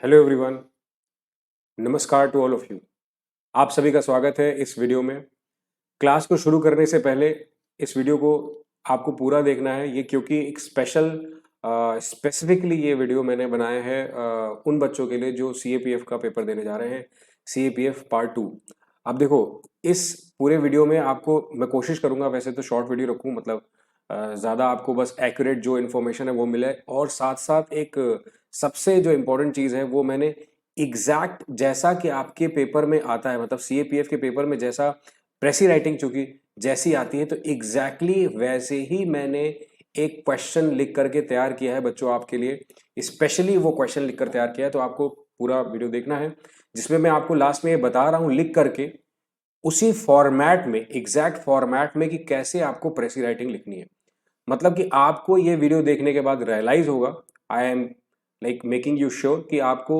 Hello everyone, नमस्कार to all of you. आप सभी का स्वागत है इस वीडियो में। क्लास को शुरू करने से पहले इस वीडियो को आपको पूरा देखना है ये, क्योंकि एक स्पेसिफिकली ये वीडियो मैंने बनाया है उन बच्चों के लिए जो सीएपीएफ का पेपर देने जा रहे हैं, सीएपीएफ पार्ट 2। अब देखो, इस पूरे वीडियो में आपको मैं कोशिश करूंगा, वैसे तो शॉर्ट वीडियो रखूं, मतलब ज़्यादा आपको बस एक्यूरेट जो इन्फॉर्मेशन है वो मिले, और साथ साथ एक सबसे जो इम्पोर्टेंट चीज़ है वो मैंने एग्जैक्ट जैसा कि आपके पेपर में आता है, मतलब सीएपीएफ के पेपर में जैसा प्रेसी राइटिंग चूंकि जैसी आती है, तो एग्जैक्टली वैसे ही मैंने एक क्वेश्चन लिख करके तैयार किया है बच्चों आपके लिए। स्पेशली वो क्वेश्चन लिख कर तैयार किया है, तो आपको पूरा वीडियो देखना है, जिसमें मैं आपको लास्ट में ये बता रहा हूं लिख करके उसी फॉर्मेट में, एग्जैक्ट फॉर्मेट में, कि कैसे आपको प्रेसी राइटिंग लिखनी है। मतलब कि आपको ये वीडियो देखने के बाद रियलाइज होगा, I am like making you sure, कि आपको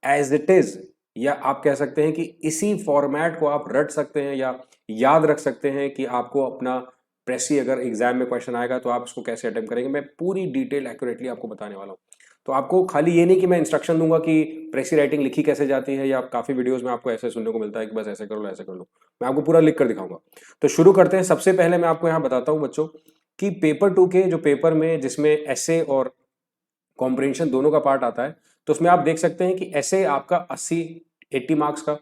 एज इट इज, या आप कह सकते हैं कि इसी फॉर्मेट को आप रट सकते हैं या याद रख सकते हैं कि आपको अपना प्रेसी अगर एग्जाम में क्वेश्चन आएगा तो आप उसको कैसे अटेम्प्ट करेंगे। मैं पूरी डिटेल एक्यूरेटली आपको बताने वाला हूँ। तो आपको खाली ये नहीं कि मैं इंस्ट्रक्शन दूंगा कि प्रेसी राइटिंग लिखी कैसे जाती है, या काफी वीडियोस में आपको ऐसे सुनने को मिलता है कि बस ऐसे कर लो ऐसे कर लो। मैं आपको पूरा लिख कर दिखाऊंगा। तो शुरू करते हैं। सबसे पहले मैं आपको यहाँ बताता हूँ बच्चों कि पेपर 2 के जो पेपर में, जिसमें एसे और कॉम्प्रिहेंशन दोनों का पार्ट आता है, तो उसमें आप देख सकते हैं कि एसे आपका 80 मार्क्स का।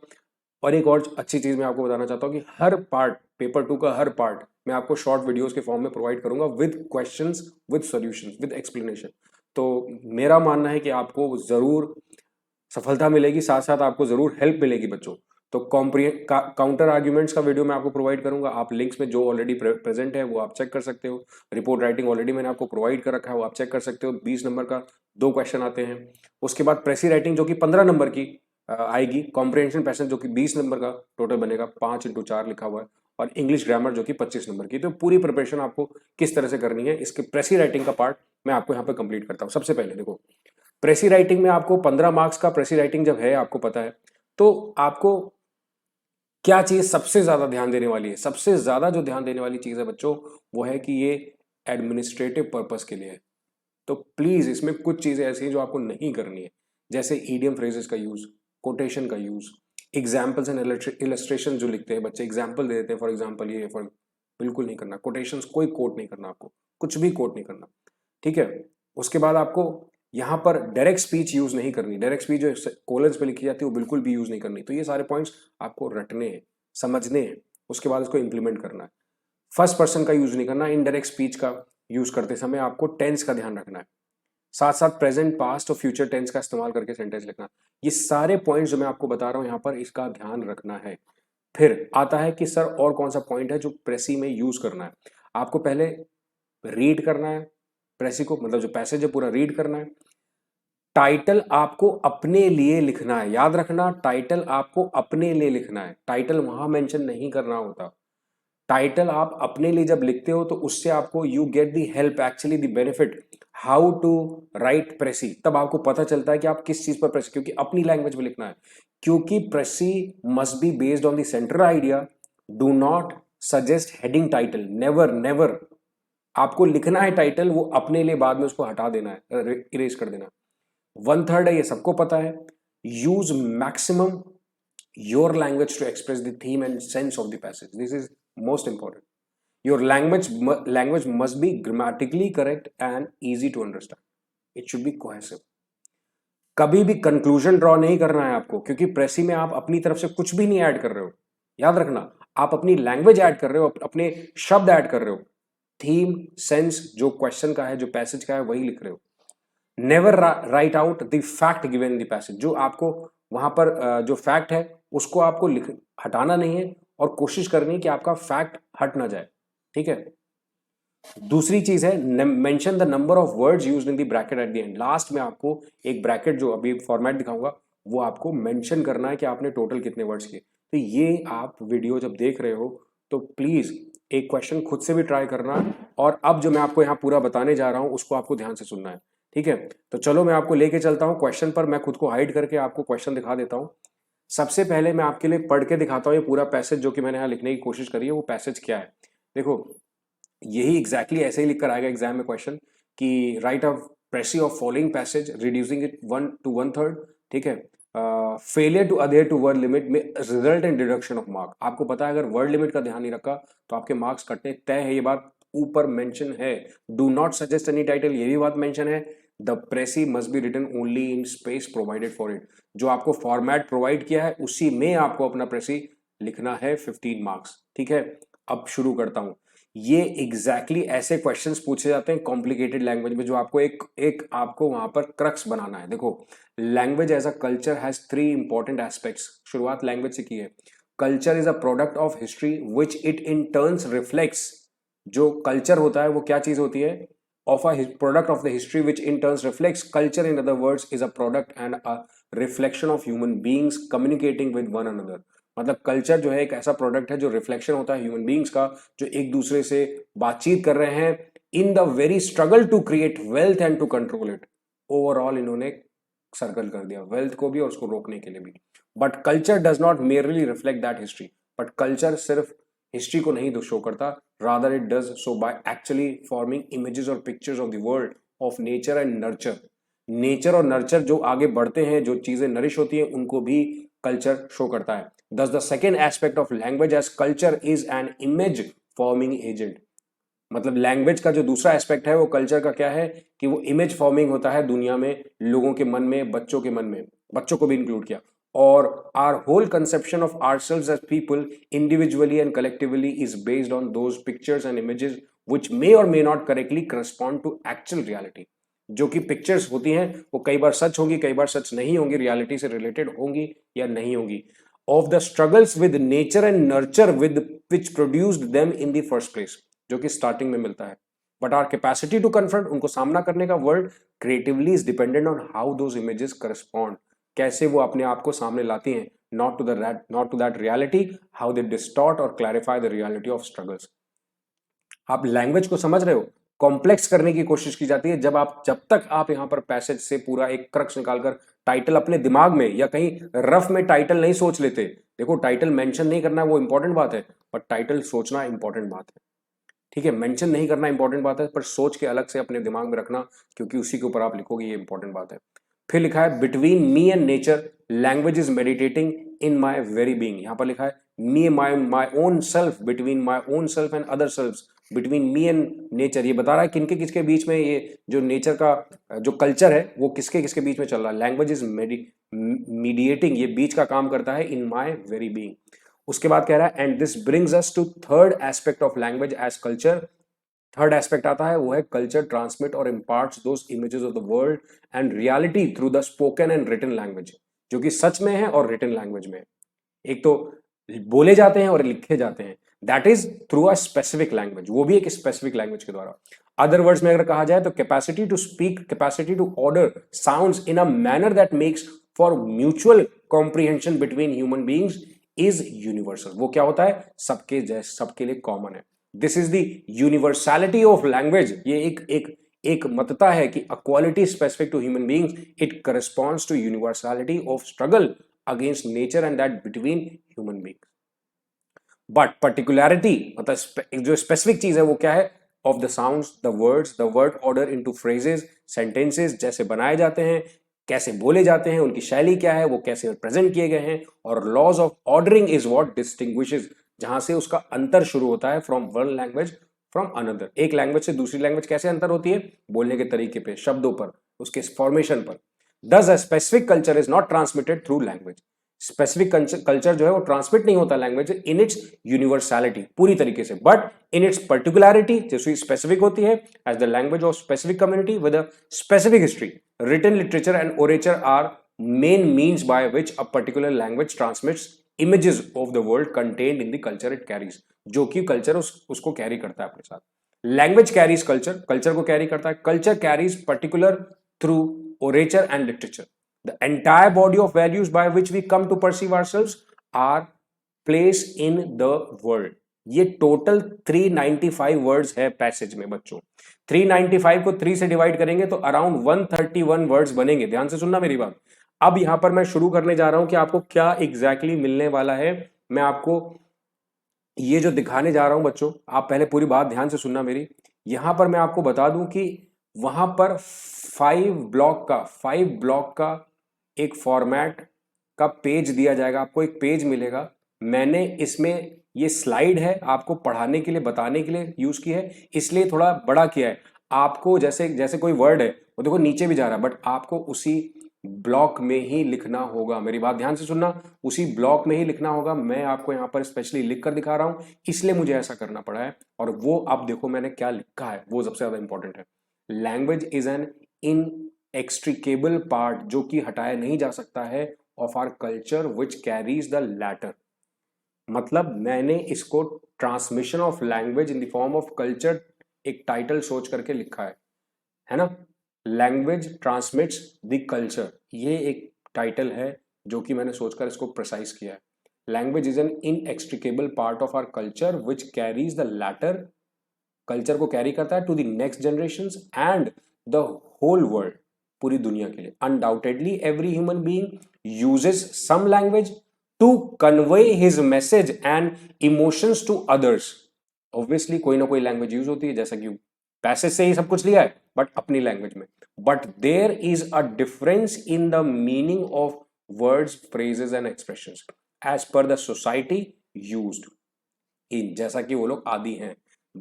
और एक और अच्छी चीज मैं आपको बताना चाहता हूँ कि हर पार्ट, पेपर 2 का हर पार्ट मैं आपको शॉर्ट वीडियोस के फॉर्म में प्रोवाइड करूंगा, with questions, with solutions, with explanation. तो मेरा मानना है कि आपको जरूर सफलता मिलेगी, साथ साथ आपको जरूर हेल्प मिलेगी बच्चों। तो काउंटर आर्ग्यूमेंट्स का वीडियो मैं आपको प्रोवाइड करूंगा। आप लिंक्स में जो ऑलरेडी प्रेजेंट है वो आप चेक कर सकते हो। रिपोर्ट राइटिंग ऑलरेडी मैंने आपको प्रोवाइड कर रखा है, वो आप चेक कर सकते हो। 20 नंबर का 2 क्वेश्चन आते हैं। उसके बाद प्रेसी राइटिंग जो कि 15 नंबर की आएगी। कॉम्प्रिहेंशन पैसेज जो कि 20 नंबर का टोटल बनेगा, 5x4 लिखा हुआ है। और इंग्लिश ग्रामर जो कि 25 नंबर की। तो पूरी प्रिपरेशन आपको किस तरह से करनी है, इसके प्रेसी राइटिंग का पार्ट मैं आपको यहाँ पे कंप्लीट करता हूँ। सबसे पहले देखो, प्रेसी राइटिंग में आपको 15 मार्क्स का प्रेसी राइटिंग जब है, आपको पता है, तो आपको क्या चीज सबसे ज्यादा ध्यान देने वाली है। सबसे ज्यादा जो ध्यान देने वाली चीज है बच्चों, वो है कि ये एडमिनिस्ट्रेटिव पर्पस के लिए है। तो प्लीज इसमें कुछ चीजें ऐसी हैं जो आपको नहीं करनी है, जैसे ईडियम फ्रेजेस का यूज, कोटेशन का यूज, एग्जाम्पल्स एंड इलस्ट्रेशन जो लिखते हैं बच्चे, एग्जाम्पल दे देते हैं, फॉर एग्जाम्पल ये, फॉर बिल्कुल नहीं करना। कोटेशंस कोई कोट नहीं करना, आपको कुछ भी कोट नहीं करना, ठीक है। उसके बाद आपको यहाँ पर डायरेक्ट स्पीच यूज नहीं करनी। डायरेक्ट स्पीच जो कोलन्स पे लिखी जाती है वो बिल्कुल भी यूज नहीं करनी। तो ये सारे पॉइंट्स आपको रटने हैं, समझने हैं, उसके बाद इसको इंप्लीमेंट करना है। फर्स्ट पर्सन का यूज नहीं करना। इनडायरेक्ट स्पीच का यूज करते समय आपको टेंस का ध्यान रखना है, साथ साथ प्रेजेंट, पास्ट और फ्यूचर टेंस का इस्तेमाल करके सेंटेंस लिखना। ये सारे पॉइंट्स जो मैं आपको बता रहा हूं यहाँ पर, इसका ध्यान रखना है। फिर आता है कि सर और कौन सा पॉइंट है जो प्रेसी में यूज करना है। आपको पहले रीड करना है प्रेसी को, मतलब जो पैसेज है पूरा रीड करना है। टाइटल आपको अपने लिए लिखना है, याद रखना, टाइटल आपको अपने लिए लिखना है। टाइटल वहां मेंशन नहीं करना होता। टाइटल आप अपने लिए जब लिखते हो तो उससे आपको you get the help, actually the benefit how to write precis. तब आपको पता चलता है कि आप किस चीज पर प्रेसी, क्योंकि अपनी लैंग्वेज में लिखना है। क्योंकि precis must be based on the central idea. Do not suggest heading title, never never. आपको लिखना है टाइटल, वो अपने लिए बाद में उसको हटा देना है, इरेज कर देना। 1/3 है, ये सबको पता है। Use maximum your language to express the theme and sense of the passage. This is most important. Your language must be grammatically correct and easy to understand. It should be cohesive. कभी भी conclusion draw नहीं करना है आपको, क्योंकि प्रेसी में आप अपनी तरफ से कुछ भी नहीं ऐड कर रहे हो। याद रखना, आप अपनी लैंग्वेज ऐड कर रहे हो, अपने शब्द ऐड कर रहे हो। थीम, सेंस जो क्वेश्चन का है, जो पैसेज का है, वही लिख रहे हो। Never write out the fact given in the passage. जो आपको वहां पर जो फैक्ट है उसको आपको हटाना नहीं है, और कोशिश करनी है कि आपका फैक्ट हट ना जाए, ठीक है। दूसरी चीज है, mention the number of words used in the bracket at the end. Last में आपको एक ब्रैकेट, जो अभी फॉर्मेट दिखाऊंगा, वो आपको मेंशन करना है कि आपने टोटल कितने वर्ड्स किए। तो ये आप वीडियो जब देख रहे हो तो प्लीज एक क्वेश्चन खुद से भी ट्राई करना, और अब जो मैं आपको यहाँ पूरा बताने जा रहा हूँ उसको आपको ध्यान से सुनना है, ठीक है। तो चलो मैं आपको लेके चलता हूँ क्वेश्चन पर। मैं खुद को हाइड करके आपको क्वेश्चन दिखा देता हूँ। सबसे पहले मैं आपके लिए पढ़ के दिखाता हूँ ये पूरा पैसेज जो कि मैंने यहाँ लिखने की कोशिश करी है, वो पैसेज क्या है। देखो, यही एग्जैक्टली ऐसे ही लिख कर आएगा एग्जाम में क्वेश्चन, कि write a precis of following passage reducing it 1 to 1/3, ठीक है। Failure to adhere to word limit में result in deduction of mark. आपको पता है अगर वर्ड लिमिट का ध्यान नहीं रखा तो आपके मार्क्स कटने तय है, ये बात ऊपर मेंशन है। Do not suggest any title, ये भी बात मेंशन है। The precis must be written only in space provided for it. जो आपको फॉर्मेट प्रोवाइड किया है उसी में आपको अपना प्रेसी लिखना है, 15 मार्क्स, ठीक है। अब शुरू करता हूं। ये एग्जैक्टली ऐसे क्वेश्चंस पूछे जाते हैं कॉम्प्लिकेटेड लैंग्वेज में, जो आपको एक आपको वहां पर क्रक्स बनाना है। देखो, language as a culture has 3 important aspects. शुरुआत लैंग्वेज से की है। Culture is a product of history which it in turns reflects. जो कल्चर होता है वो क्या चीज होती है? Of a product of the history which in turns reflects. Culture in other words is a product and a reflection of human beings communicating with one another. मतलब culture जो है एक ऐसा प्रोडक्ट है जो रिफ्लेक्शन होता है ह्यूमन बीइंग्स का, जो एक दूसरे से बातचीत कर रहे हैं in the very struggle to create wealth and to control it. Overall इन्होंने सर्कल कर दिया, वेल्थ को भी और उसको रोकने के लिए भी। But culture does not merely reflect that history. But culture सिर्फ हिस्ट्री को नहीं शो करता, rather it does so by actually forming images और pictures of the world of nature and nurture. Nature और नर्चर जो आगे बढ़ते हैं, जो चीजें नरिश होती हैं, उनको भी कल्चर शो करता है। Thus, the second aspect of language as culture is an image forming agent। मतलब लैंग्वेज का जो दूसरा एस्पेक्ट है वो कल्चर का क्या है कि वो इमेज फॉर्मिंग होता है दुनिया में, लोगों के मन में, बच्चों के मन में, बच्चों को भी इंक्लूड किया। और our whole conception of ourselves as people individually and collectively is based on those pictures and images which may or may not correctly correspond to actual reality। जो कि पिक्चर्स होती हैं वो कई बार सच होंगी, कई बार सच नहीं होंगी, रियलिटी से रिलेटेड होंगी या नहीं होंगी। of the struggles with nature and nurture with which produced them in the first place, जो कि स्टार्टिंग में मिलता है। But our capacity to confront, उनको सामना करने का world creatively is dependent on how those images correspond, कैसे वो अपने आप को सामने लाती हैं, not to that reality, how they distort और clarify the reality of struggles. आप लैंग्वेज को समझ रहे हो, कॉम्प्लेक्स करने की कोशिश की जाती है जब तक आप यहां पर पैसेज से पूरा एक क्रक्स निकालकर टाइटल अपने दिमाग में या कहीं रफ में टाइटल नहीं सोच लेते। देखो, टाइटल मेंशन नहीं करना वो इंपॉर्टेंट बात है, पर टाइटल सोचना इंपॉर्टेंट बात है, ठीक है। मेंशन नहीं करना इंपॉर्टेंट बात है, पर सोच के अलग से अपने दिमाग में रखना, क्योंकि उसी के ऊपर आप लिखोगे, ये इंपॉर्टेंट बात है। फिर लिखा है between me and nature language is meditating in my very being. यहां पर लिखा है me my own self, between my own self and other self, between me and nature. ये बता रहा है किनके किसके बीच में, ये जो नेचर का जो कल्चर है वो किसके किसके बीच में चल रहा है। लैंग्वेज इज मीडिएटिंग, ये बीच का काम करता है इन माई वेरी बीइंग। उसके बाद कह रहा है and this brings us to third aspect of language as culture. Third aspect आता है वो है कल्चर ट्रांसमिट और imparts those images of the world and reality through the spoken and written language, जो कि सच में है और रिटन लैंग्वेज में। एक तो बोले जाते हैं और लिखे जाते हैं, that is through a specific language, वो भी एक स्पेसिफिक लैंग्वेज के द्वारा। अदर वर्ड्स में अगर कहा जाए तो capacity to speak, capacity to order sounds in a manner that makes for mutual comprehension between human beings is universal. वो क्या होता है? सबके जैसे, सबके लिए कॉमन है। This is the universality of language. ये एक मतता है कि a quality specific to human beings, it corresponds to universality of struggle against nature and that between human beings. But particularity मतलब जो स्पेसिफिक चीज है वो क्या है? Of the sounds, the words, the word order into phrases, sentences जैसे बनाए जाते हैं, कैसे बोले जाते हैं, उनकी शैली क्या है, वो कैसे प्रेजेंट किए गए हैं। और laws of ordering is what distinguishes, जहां से उसका अंतर शुरू होता है from one language from another. एक लैंग्वेज से दूसरी लैंग्वेज कैसे अंतर होती है? बोलने के तरीके पे, शब्दों पर, उसके फॉर्मेशन पर। दस a specific culture is not transmitted through language. Specific culture जो है वो ट्रांसमिट नहीं होता लैंग्वेज इन इट्स यूनिवर्सैलिटी पूरी तरीके से, बट इन इट्स पर्टिकुलैरिटी, जैसे स्पेसिफिक होती है as the language of specific community with a specific history. Written literature and orature are main means by which a particular language transmits images of the world contained in the culture it carries, जो कि culture उसको carry करता है अपने साथ। Language carries culture, culture को carry करता है। Culture carries particular through orature and literature. The entire body of values by which we come to perceive ourselves are placed in the world। ये total 395 words है passage में बच्चों। 395 को 3 से divide करेंगे तो अराउंड 131 वर्ड्स बनेंगे। ध्यान से सुनना मेरी बात। अब यहां पर मैं शुरू करने जा रहा हूं कि आपको क्या एग्जैक्टली मिलने वाला है। मैं आपको ये जो दिखाने जा रहा हूं बच्चों, आप पहले पूरी बात ध्यान से सुनना मेरी। यहां पर मैं आपको बता दूं कि वहां पर 5 ब्लॉक का एक फॉर्मेट का पेज दिया जाएगा, आपको एक पेज मिलेगा। मैंने इसमें ये स्लाइड है आपको पढ़ाने के लिए, बताने के लिए यूज की है, इसलिए थोड़ा बड़ा किया है। आपको जैसे जैसे कोई वर्ड है वो देखो नीचे भी जा रहा है, बट आपको उसी ब्लॉक में ही लिखना होगा। मेरी बात ध्यान से सुनना, उसी ब्लॉक में ही लिखना होगा। मैं आपको यहाँ पर स्पेशली लिख कर दिखा रहा हूं, इसलिए मुझे ऐसा करना पड़ा है। और वो आप देखो मैंने क्या लिखा है, वो सबसे ज्यादा इंपॉर्टेंट है। Language is an inextricable part, जो कि हटाया नहीं जा सकता है, of our culture which carries the letter. मतलब मैंने इसको transmission of language in the form of culture एक टाइटल सोच करके लिखा है ना। लैंग्वेज ट्रांसमिट्स द कल्चर, ये एक टाइटल है जो कि मैंने सोचकर इसको प्रिसाइज किया है। Language is an inextricable part of our culture which carries the latter, culture को कैरी करता है to the next generation and the whole world, पूरी दुनिया के लिए। Undoubtedly every human being uses some language to convey his message and emotions to others. Obviously कोई ना कोई लैंग्वेज यूज होती है, जैसा कि पैसेज से ही सब कुछ लिया है, बट अपनी लैंग्वेज में। But there is a difference in the meaning of words, phrases and expressions as per the society used in, जैसा कि वो लोग आदि हैं।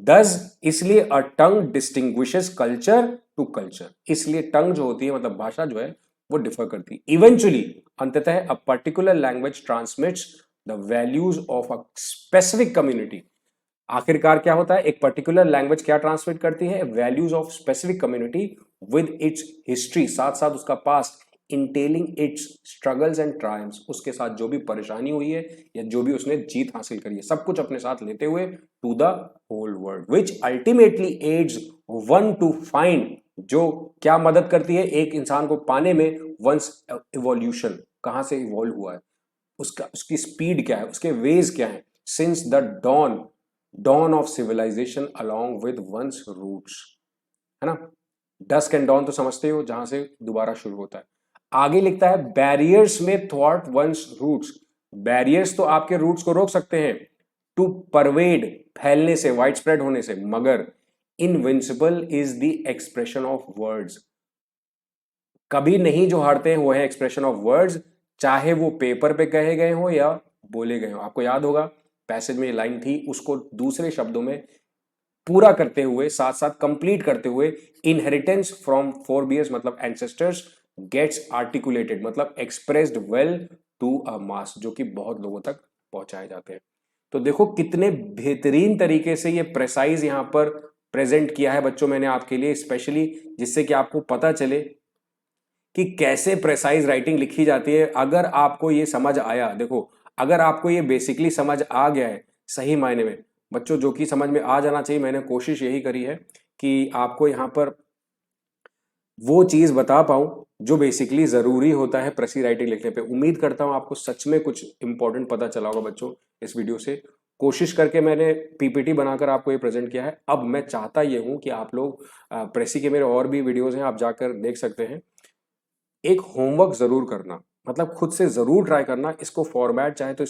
दस, इसलिए a tongue distinguishes culture to culture, इसलिए टंग जो होती है मतलब भाषा जो है वो डिफर करती है। इवेंचुअली, अंततः, अ particular language transmits the values of a specific community. आखिरकार क्या होता है, एक पर्टिकुलर लैंग्वेज क्या ट्रांसमिट करती है, values of specific community with its history, साथ साथ उसका past, entailing its struggles and triumphs, उसके साथ जो भी परेशानी हुई है या जो भी उसने जीत हासिल करी है, सब कुछ अपने साथ लेते हुए to the whole world, which ultimately aids one to find, जो क्या मदद करती है एक इंसान को पाने में, वंस इवोल्यूशन, कहां से इवॉल्व हुआ है, उसका उसकी स्पीड क्या है, उसके वेज क्या है, since the dawn of civilization along with one's roots, है ना। डस्क एंड डॉन तो समझते हो, जहां से दोबारा शुरू होता है। आगे लिखता है बैरियर्स में थॉट वंस रूट्स, बैरियर्स तो आपके रूट्स को रोक सकते हैं, टू परवेड, फैलने से, वाइड स्प्रेड होने से, मगर invincible is the expression of words, कभी नहीं जो हारते हैं वो है एक्सप्रेशन ऑफ वर्ड्स, चाहे वो पेपर पे कहे गए हो या बोले गए हो। आपको याद होगा पैसेज में ये लाइन थी, उसको दूसरे शब्दों में पूरा करते हुए, साथ साथ कंप्लीट करते हुए, इनहेरिटेंस फ्रॉम फोरबियर्स मतलब एंसेस्टर्स गेट्स आर्टिकुलेटेड मतलब एक्सप्रेस्ड वेल टू अ मास, जो कि बहुत लोगों तक पहुंचाए जाते हैं। तो देखो कितने बेहतरीन तरीके से ये प्रेसाइज यहां पर प्रेजेंट किया है बच्चों मैंने आपके लिए, स्पेशली जिससे कि आपको पता चले कि कैसे प्रेसाइज राइटिंग लिखी जाती है। अगर आपको ये समझ आया, देखो अगर आपको ये बेसिकली समझ आ गया है सही मायने में बच्चों, जो कि समझ में आ जाना चाहिए, मैंने कोशिश यही करी है कि आपको यहाँ पर वो चीज बता पाऊं जो बेसिकली जरूरी होता है प्रेसी राइटिंग लिखने पे। उम्मीद करता हूं आपको सच में कुछ इंपॉर्टेंट पता चला होगा बच्चों इस वीडियो से। कोशिश करके मैंने पीपीटी बनाकर आपको ये प्रेजेंट किया है। अब मैं चाहता ये हूं कि आप लोग प्रेसी के मेरे और भी वीडियोस हैं, आप जाकर देख सकते हैं। एक होमवर्क जरूर करना, मतलब खुद से जरूर ट्राई करना इसको, फॉर्मेट चाहे तो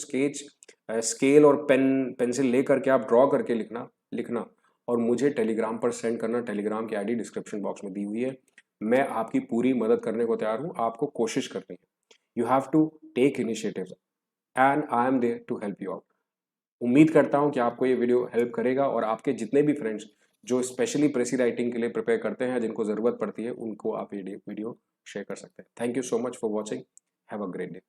स्केल और पेंसिल लेकर के आप ड्रॉ करके लिखना और मुझे टेलीग्राम पर सेंड करना। टेलीग्राम की आईडी डिस्क्रिप्शन बॉक्स में दी हुई है। मैं आपकी पूरी मदद करने को तैयार हूं, आपको कोशिश करनी है। You have to take initiative and I am there to help you out. उम्मीद करता हूं कि आपको ये वीडियो हेल्प करेगा और आपके जितने भी फ्रेंड्स जो स्पेशली प्रेसी राइटिंग के लिए प्रिपेयर करते हैं, जिनको ज़रूरत पड़ती है, उनको आप ये वीडियो शेयर कर सकते हैं। Thank you so much for watching. Have a great day.